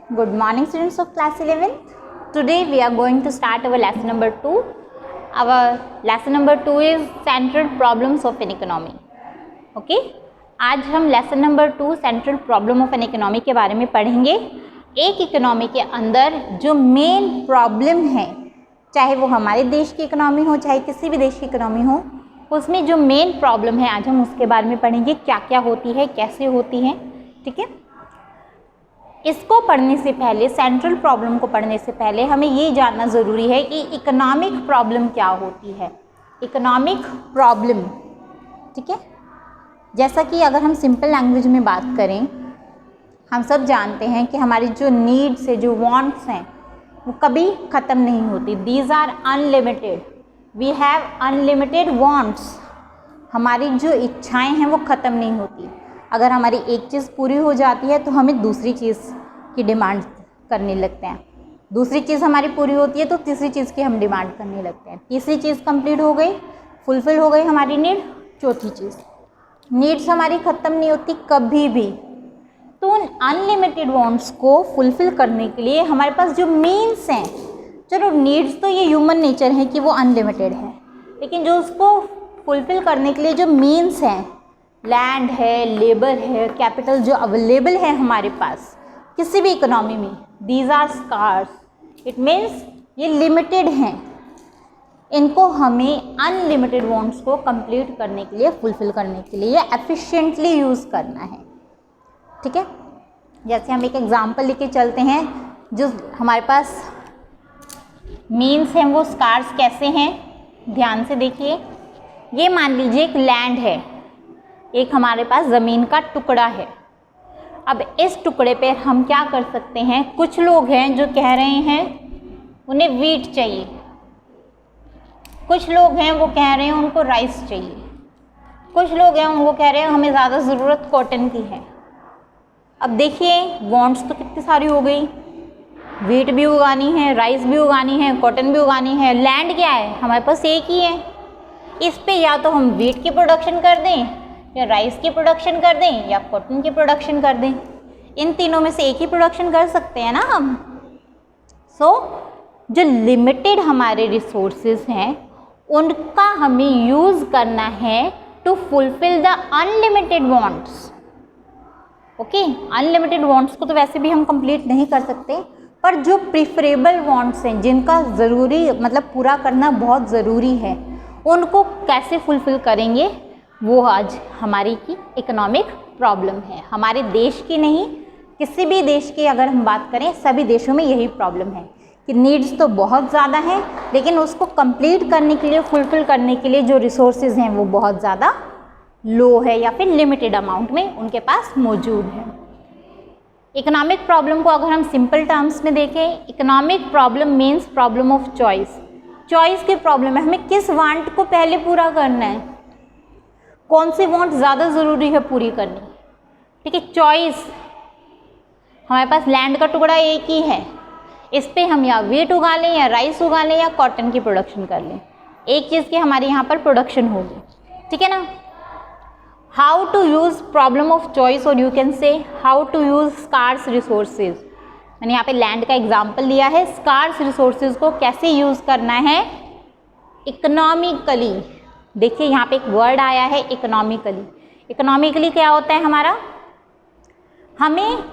Good morning, students of class 11th. Today we are going to start our lesson number 2. Our lesson number 2 is central problems of an economy. Okay? आज हम lesson number 2 central problem of an economy के बारे में पढ़ेंगे। एक economy के अंदर जो मेन प्रॉब्लम है, चाहे वो हमारे देश की इकोनॉमी हो चाहे किसी भी देश की इकोनॉमी हो, उसमें जो मेन प्रॉब्लम है आज हम उसके बारे में पढ़ेंगे, क्या क्या होती है, कैसे होती है। ठीक है, इसको पढ़ने से पहले, सेंट्रल प्रॉब्लम को पढ़ने से पहले हमें ये जानना ज़रूरी है कि इकोनॉमिक प्रॉब्लम क्या होती है। इकोनॉमिक प्रॉब्लम, ठीक है, जैसा कि अगर हम सिंपल लैंग्वेज में बात करें, हम सब जानते हैं कि हमारी जो नीड्स है, जो वांट्स हैं, वो कभी ख़त्म नहीं होती। These are unlimited, we have unlimited wants. हमारी जो इच्छाएं हैं वो ख़त्म नहीं होती। अगर हमारी एक चीज़ पूरी हो जाती है तो हमें दूसरी चीज़ की डिमांड करने लगते हैं, दूसरी चीज़ हमारी पूरी होती है तो तीसरी चीज़ की हम डिमांड करने लगते हैं, तीसरी चीज़ कंप्लीट हो गई, फुलफिल हो गई हमारी नीड, चौथी चीज़। नीड्स हमारी ख़त्म नहीं होती कभी भी। तो उन अनलिमिटेड वांट्स को फुलफ़िल करने के लिए हमारे पास जो मीन्स हैं, चलो नीड्स तो ये ह्यूमन नेचर है कि वो अनलिमिटेड है, लेकिन जो उसको फुलफ़िल करने के लिए जो मीन्स हैं, लैंड है, लेबर है, कैपिटल जो अवेलेबल है हमारे पास किसी भी इकोनॉमी में, these are scarce. It means ये लिमिटेड हैं, इनको हमें अनलिमिटेड वांट्स को कंप्लीट करने के लिए, फुलफ़िल करने के लिए एफिशिएंटली यूज़ करना है। ठीक है, जैसे हम एक एग्जांपल लेके चलते हैं, जो हमारे पास मीन्स हैं वो स्कार्स कैसे हैं, ध्यान से देखिए। ये मान लीजिए एक लैंड है, एक हमारे पास ज़मीन का टुकड़ा है। अब इस टुकड़े पे हम क्या कर सकते हैं, कुछ लोग हैं जो कह रहे हैं उन्हें वीट चाहिए, कुछ लोग हैं वो कह रहे हैं उनको राइस चाहिए, कुछ लोग हैं उनको कह रहे हैं हमें ज़्यादा ज़रूरत कॉटन की है। अब देखिए वांट्स तो कितनी सारी हो गई, वीट भी उगानी है, राइस भी उगानी है, कॉटन भी उगानी है। लैंड क्या है, हमारे पास एक ही है। इस पे या तो हम वीट की प्रोडक्शन कर दें, या राइस की प्रोडक्शन कर दें, या कॉटन की प्रोडक्शन कर दें। इन तीनों में से एक ही प्रोडक्शन कर सकते हैं ना हम। जो लिमिटेड हमारे रिसोर्सेज हैं उनका हमें यूज़ करना है to fulfil the unlimited wants. Okay, unlimited wants को तो वैसे भी हम कंप्लीट नहीं कर सकते, पर जो प्रिफरेबल वांट्स हैं, जिनका ज़रूरी मतलब पूरा करना बहुत ज़रूरी है, उनको कैसे फुलफ़िल करेंगे, वो आज हमारी की इकोनॉमिक प्रॉब्लम है। हमारे देश की नहीं, किसी भी देश की अगर हम बात करें, सभी देशों में यही प्रॉब्लम है कि नीड्स तो बहुत ज़्यादा हैं, लेकिन उसको कंप्लीट करने के लिए, फुलफ़िल करने के लिए जो रिसोर्सेज हैं वो बहुत ज़्यादा लो है, या फिर लिमिटेड अमाउंट में उनके पास मौजूद है। इकोनॉमिक प्रॉब्लम को अगर हम सिंपल टर्म्स में देखें, economic problem means problem of choice. Choice की प्रॉब्लम है, हमें किस वांट को पहले पूरा करना है, कौन सी वांट ज़्यादा ज़रूरी है पूरी करनी। ठीक है, चॉइस, हमारे पास लैंड का टुकड़ा एक ही है, इस पे हम या वीट उगा लें, या राइस उगा लें, या कॉटन की प्रोडक्शन कर लें, एक चीज़ की हमारे यहाँ पर प्रोडक्शन होगी। ठीक है ना। How to use problem of choice, और you can say how to use scarce resources. मैंने यहाँ पे लैंड का एग्जाम्पल लिया है। स्कार्स रिसोर्सेज को कैसे यूज़ करना है, इकोनॉमिकली। देखिए यहाँ पे एक वर्ड आया है इकोनॉमिकली। इकोनॉमिकली क्या होता है हमारा, हमें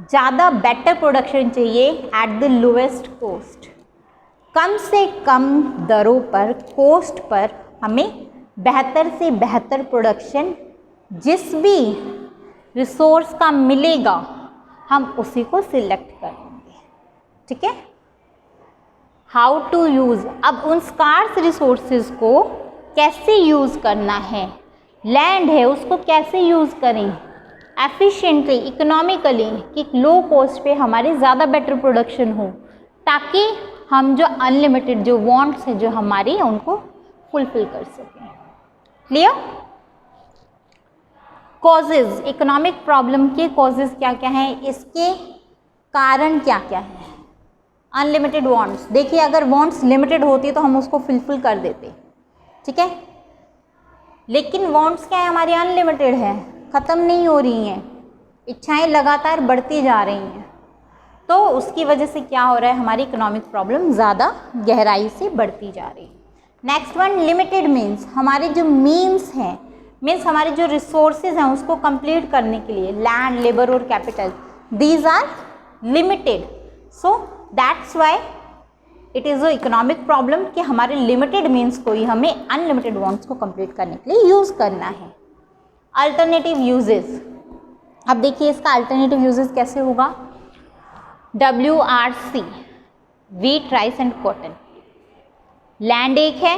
ज़्यादा बेटर प्रोडक्शन चाहिए एट द लोएस्ट कोस्ट, कम से कम दरों पर, कोस्ट पर हमें बेहतर से बेहतर प्रोडक्शन जिस भी रिसोर्स का मिलेगा हम उसी को सिलेक्ट करेंगे। ठीक है, हाउ टू यूज़। अब उन स्कार्स रिसोर्सेज को कैसे यूज़ करना है, लैंड है उसको कैसे यूज़ करें एफिशिएंटली, इकोनॉमिकली, कि लो कॉस्ट पे हमारी ज़्यादा बेटर प्रोडक्शन हो, ताकि हम जो अनलिमिटेड जो वांट्स हैं जो हमारी, उनको फुलफिल कर सकें। क्लियर। कॉजेज़, इकोनॉमिक प्रॉब्लम के कॉजेज़ क्या क्या हैं, इसके कारण क्या क्या हैं। अनलिमिटेड वांट्स, देखिए अगर वांट्स लिमिटेड होती तो हम उसको फुलफिल कर देते। ठीक है, लेकिन वांट्स क्या है, हमारी अनलिमिटेड है, ख़त्म नहीं हो रही हैं, इच्छाएं लगातार बढ़ती जा रही हैं। तो उसकी वजह से क्या हो रहा है, हमारी इकोनॉमिक प्रॉब्लम ज़्यादा गहराई से बढ़ती जा रही है। नेक्स्ट वन, लिमिटेड मीन्स, हमारे जो मीन्स हैं, मीन्स हमारे जो रिसोर्सेज हैं उसको कंप्लीट करने के लिए, लैंड, लेबर और capital, these are limited, so that's why it is a economic problem कि हमारे लिमिटेड मीन्स को ही हमें अनलिमिटेड वांट्स को कंप्लीट करने के लिए यूज़ करना है। अल्टरनेटिव यूजेस, अब देखिए इसका अल्टरनेटिव यूजेस कैसे होगा। WRC, wheat, rice and cotton, land एक है,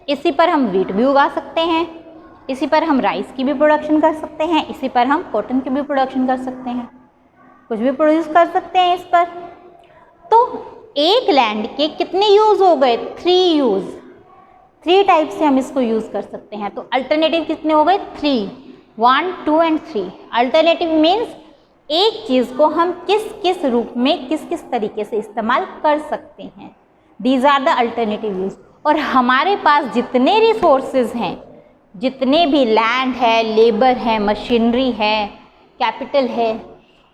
इसी पर हम वीट भी उगा सकते हैं, इसी पर हम राइस की भी प्रोडक्शन कर सकते हैं, इसी पर हम कॉटन की भी प्रोडक्शन कर सकते हैं, कुछ भी प्रोड्यूस कर सकते हैं इस पर। तो एक लैंड के कितने यूज़ हो गए, 3 यूज़, 3 टाइप से हम इसको यूज़ कर सकते हैं। तो अल्टरनेटिव कितने हो गए, 3, 1, 2 एंड 3। अल्टरनेटिव मीन्स एक चीज़ को हम किस किस रूप में, किस किस तरीके से इस्तेमाल कर सकते हैं, these are the alternative use. और हमारे पास जितने रिसोर्सेज हैं, जितने भी लैंड है, लेबर है, मशीनरी है, कैपिटल है,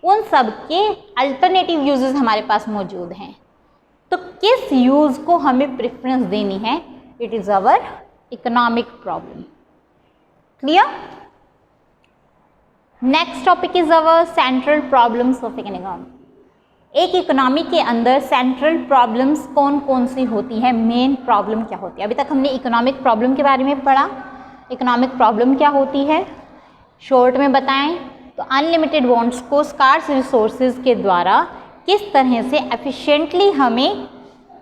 उन सब के अल्टरनेटिव यूजेस हमारे पास मौजूद हैं। तो किस यूज़ को हमें प्रेफरेंस देनी है, it is our economic problem. Clear? Next topic is our central problems of economy. एक इकोनॉमी के अंदर सेंट्रल प्रॉब्लम्स कौन कौन सी होती हैं, मेन प्रॉब्लम क्या होती है। अभी तक हमने इकोनॉमिक प्रॉब्लम के बारे में पढ़ा। इकोनॉमिक प्रॉब्लम क्या होती है, शॉर्ट में बताएं तो अनलिमिटेड वांट्स को स्कार्स रिसोर्सेज के द्वारा किस तरह से एफिशिएंटली हमें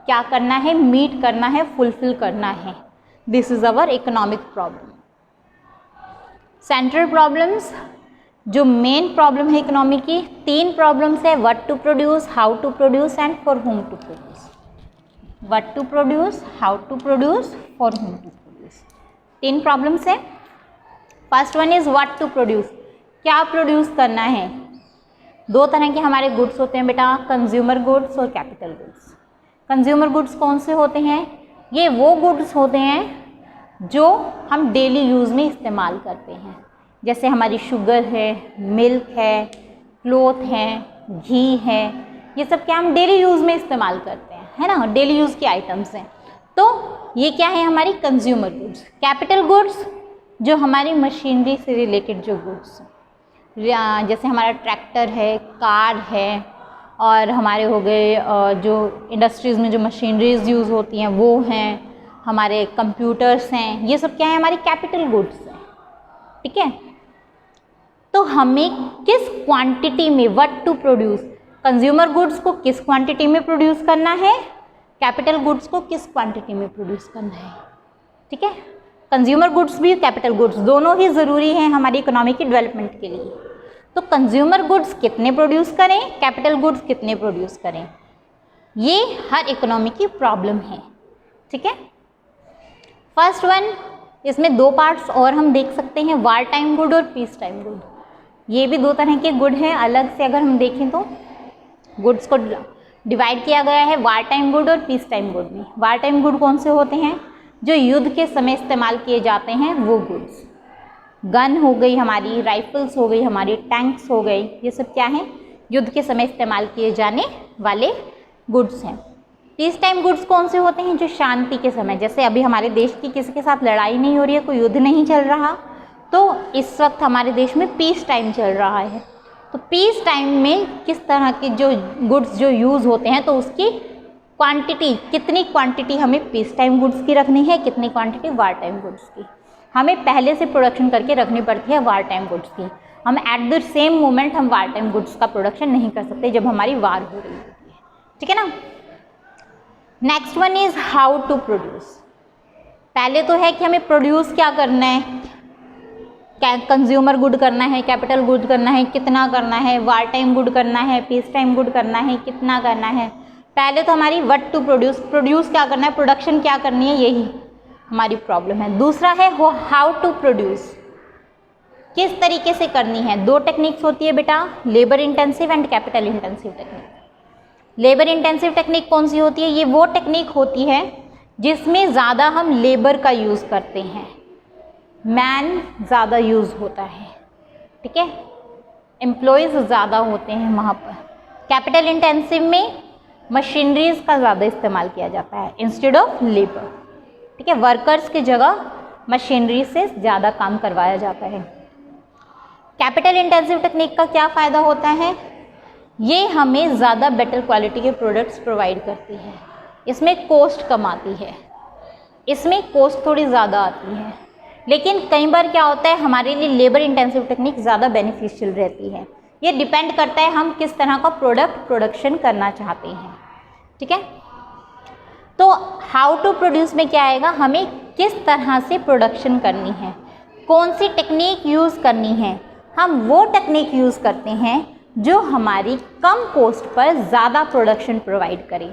क्या करना है, मीट करना है, फुलफिल करना है, this is our economic problem. Central problems, जो मेन प्रॉब्लम है इकोनॉमी की, 3 प्रॉब्लम्स है, what to produce, how to produce and for whom to produce. What to produce, how to produce, for whom to produce, 3 problems है। First one is what to produce, क्या produce करना है। 2 तरह के हमारे goods होते हैं बेटा, कंज्यूमर गुड्स और कैपिटल गुड्स। कंज्यूमर गुड्स कौन से होते हैं, ये वो गुड्स होते हैं जो हम डेली यूज़ में इस्तेमाल करते हैं, जैसे हमारी शुगर है, मिल्क है, क्लोथ है, घी है, ये सब क्या हम डेली यूज़ में इस्तेमाल करते हैं, है ना, डेली यूज़ के आइटम्स हैं। तो ये क्या है, हमारी कंज्यूमर गुड्स। कैपिटल गुड्स, जो हमारी मशीनरी से रिलेटेड जो गुड्स, जैसे हमारा ट्रैक्टर है, कार है, और हमारे हो गए जो इंडस्ट्रीज़ में जो मशीनरीज यूज़ होती हैं वो हैं, हमारे कंप्यूटर्स हैं, ये सब क्या है, हमारी कैपिटल गुड्स हैं। ठीक है, तो हमें किस क्वांटिटी में, what to produce, consumer goods को किस क्वांटिटी में प्रोड्यूस करना है, कैपिटल गुड्स को किस क्वांटिटी में प्रोड्यूस करना है। ठीक है, कंज्यूमर गुड्स भी, कैपिटल गुड्स दोनों ही ज़रूरी हैं हमारी इकोनॉमी की डेवलपमेंट के लिए। तो कंज्यूमर गुड्स कितने प्रोड्यूस करें, कैपिटल गुड्स कितने प्रोड्यूस करें, ये हर इकोनॉमी की प्रॉब्लम है। ठीक है, फर्स्ट वन, इसमें 2 पार्ट्स और हम देख सकते हैं, वार टाइम गुड और पीस टाइम गुड। ये भी 2 तरह के गुड हैं अलग से, अगर हम देखें तो गुड्स को डिवाइड किया गया है वार टाइम गुड और पीस टाइम गुड में। वार टाइम गुड कौन से होते हैं, जो युद्ध के समय इस्तेमाल किए जाते हैं वो गुड्स, गन हो गई हमारी, राइफल्स हो गई हमारी, टैंक्स हो गई, ये सब क्या है, युद्ध के समय इस्तेमाल किए जाने वाले गुड्स हैं। पीस टाइम गुड्स कौन से होते हैं, जो शांति के समय, जैसे अभी हमारे देश की किसी के साथ लड़ाई नहीं हो रही है, कोई युद्ध नहीं चल रहा, तो इस वक्त हमारे देश में पीस टाइम चल रहा है। तो पीस टाइम में किस तरह के जो गुड्स जो यूज़ होते हैं, तो उसकी क्वांटिटी, कितनी क्वांटिटी हमें पीस टाइम गुड्स की रखनी है, कितनी क्वांटिटी वार टाइम गुड्स की, हमें पहले से प्रोडक्शन करके रखनी पड़ती है वार टाइम गुड्स की। हम एट द सेम मोमेंट हम वार टाइम गुड्स का प्रोडक्शन नहीं कर सकते जब हमारी वार हो रही होती है। ठीक है ना। Next one is how to produce. पहले तो है कि हमें प्रोड्यूस क्या करना है, कंज्यूमर गुड करना है, कैपिटल गुड करना है, कितना करना है, वार टाइम गुड करना है, पीस टाइम गुड करना है, कितना करना है। पहले तो हमारी व्हाट टू प्रोड्यूस, प्रोड्यूस क्या करना है, प्रोडक्शन क्या करनी है, यही हमारी प्रॉब्लम है। दूसरा है हाउ टू प्रोड्यूस, किस तरीके से करनी है। 2 टेक्निक्स होती है बेटा, labour intensive and capital intensive technique. Labour intensive technique कौन सी होती है, ये वो टेक्निक होती है जिसमें ज़्यादा हम लेबर का यूज़ करते हैं, मैन ज़्यादा यूज़ होता है। ठीक है, एम्प्लॉयज़ ज़्यादा होते हैं वहाँ पर। कैपिटल इंटेंसिव में मशीनरीज का ज़्यादा इस्तेमाल किया जाता है इंस्टेड ऑफ लेबर, ठीक है, वर्कर्स की जगह मशीनरी से ज़्यादा काम करवाया जाता है। कैपिटल इंटेंसिव टेक्निक का क्या फ़ायदा होता है, ये हमें ज़्यादा बेटर क्वालिटी के प्रोडक्ट्स प्रोवाइड करती है, इसमें कॉस्ट कम आती है, इसमें कॉस्ट थोड़ी ज़्यादा आती है, लेकिन कई बार क्या होता है हमारे लिए लेबर इंटेंसिव टेक्निक ज़्यादा बेनिफिशियल रहती है। ये डिपेंड करता है हम किस तरह का प्रोडक्शन करना चाहते हैं, ठीक है। तो हाउ टू प्रोड्यूस में क्या आएगा, हमें किस तरह से प्रोडक्शन करनी है, कौन सी टेक्निक यूज़ करनी है। हम वो टेक्निक यूज़ करते हैं जो हमारी कम कॉस्ट पर ज़्यादा प्रोडक्शन प्रोवाइड करे,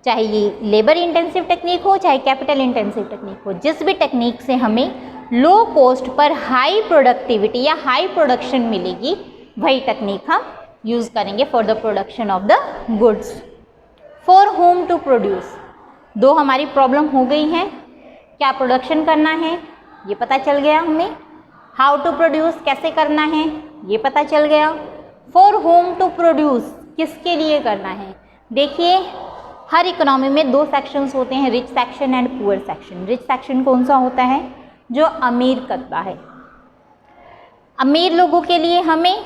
चाहे ये लेबर इंटेंसिव टेक्निक हो चाहे कैपिटल इंटेंसिव टेक्निक हो। जिस भी टेक्निक से हमें लो कॉस्ट पर हाई प्रोडक्टिविटी या हाई प्रोडक्शन मिलेगी वही टेक्निक हम यूज़ करेंगे for the production of the goods. For whom to produce, दो हमारी प्रॉब्लम हो गई है, क्या प्रोडक्शन करना है ये पता चल गया हमें, हाउ टू प्रोड्यूस कैसे करना है ये पता चल गया। फॉर होम टू प्रोड्यूस किसके लिए करना है, देखिए हर इकोनॉमी में दो सेक्शंस होते हैं, rich section and poor section. Rich section कौन सा होता है, जो अमीर तबका है। अमीर लोगों के लिए हमें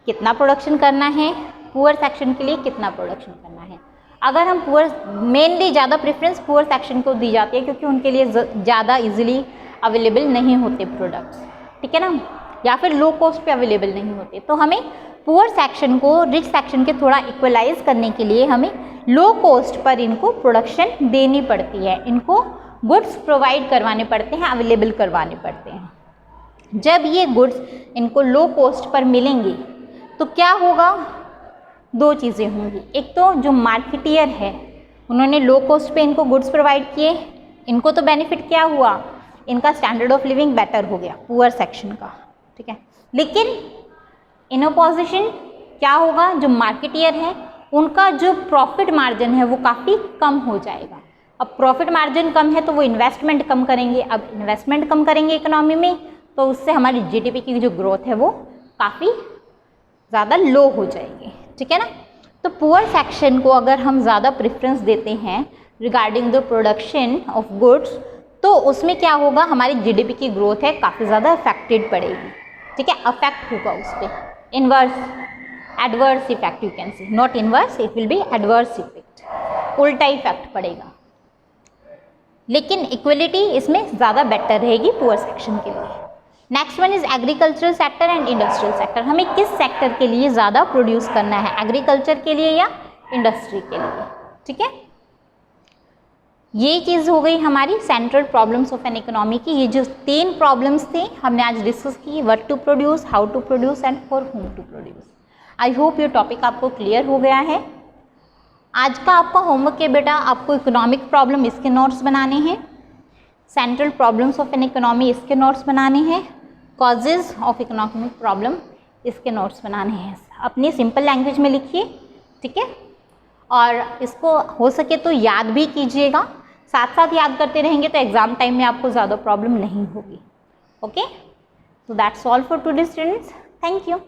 कितना प्रोडक्शन करना है, पुअर सेक्शन के लिए कितना प्रोडक्शन करना है। अगर हम पुअर, मेनली ज़्यादा प्रेफरेंस पुअर सेक्शन को दी जाती है क्योंकि उनके लिए ज़्यादा इजीली अवेलेबल नहीं होते प्रोडक्ट्स, ठीक है ना, या फिर लो कॉस्ट पे अवेलेबल नहीं होते। तो हमें पुअर सेक्शन को रिच सेक्शन के थोड़ा इक्वलाइज करने के लिए हमें लो कॉस्ट पर इनको प्रोडक्शन देनी पड़ती है, इनको गुड्स प्रोवाइड करवाने पड़ते हैं, अवेलेबल करवाने पड़ते हैं। जब ये गुड्स इनको लो कॉस्ट पर मिलेंगे तो क्या होगा, दो चीज़ें होंगी। एक तो जो मार्केटियर है उन्होंने लो कॉस्ट पे इनको गुड्स प्रोवाइड किए, इनको तो बेनिफिट क्या हुआ, इनका स्टैंडर्ड ऑफ लिविंग बेटर हो गया पुअर सेक्शन का, ठीक है। लेकिन इन अपोजिशन क्या होगा, जो मार्केटियर है उनका जो प्रॉफिट मार्जिन है वो काफ़ी कम हो जाएगा। अब प्रॉफिट मार्जिन कम है तो वो इन्वेस्टमेंट कम करेंगे, अब इन्वेस्टमेंट कम करेंगे इकोनॉमी में तो उससे हमारी जीडीपी की जो ग्रोथ है वो काफ़ी ज़्यादा लो हो जाएगी, ठीक है ना। तो पुअर सेक्शन को अगर हम ज़्यादा प्रेफरेंस देते हैं regarding the production of goods तो उसमें क्या होगा, हमारी जीडीपी की ग्रोथ है काफ़ी ज़्यादा अफेक्टेड पड़ेगी, ठीक है, अफेक्ट होगा उस पर, inverse adverse effect you can see, not inverse, it will be adverse effect, उल्टा इफेक्ट पड़ेगा। लेकिन इक्वलिटी इसमें ज़्यादा बेटर रहेगी पुअर सेक्शन के लिए। Next one is agricultural sector and industrial sector. हमें किस सेक्टर के लिए ज़्यादा प्रोड्यूस करना है, एग्रीकल्चर के लिए या इंडस्ट्री के लिए, ठीक है। ये चीज़ हो गई हमारी central problems of an economy की। ये जो 3 प्रॉब्लम्स थी हमने आज डिस्कस की, what to produce, how to produce and for whom to produce. I hope ये टॉपिक आपको क्लियर हो गया है। आज का आपका होमवर्क है बेटा, आपको इकोनॉमिक प्रॉब्लम इसके नोट्स बनाने हैं, central problems of an economy इसके नोट्स बनाने हैं, कॉजेज ऑफ इकोनॉमिक प्रॉब्लम इसके नोट्स बनाने हैं। अपनी सिंपल लैंग्वेज में लिखिए, ठीक है, और इसको हो सके तो याद भी कीजिएगा। साथ साथ याद करते रहेंगे तो एग्ज़ाम टाइम में आपको ज़्यादा प्रॉब्लम नहीं होगी। Okay, so that's all for today students. Thank you.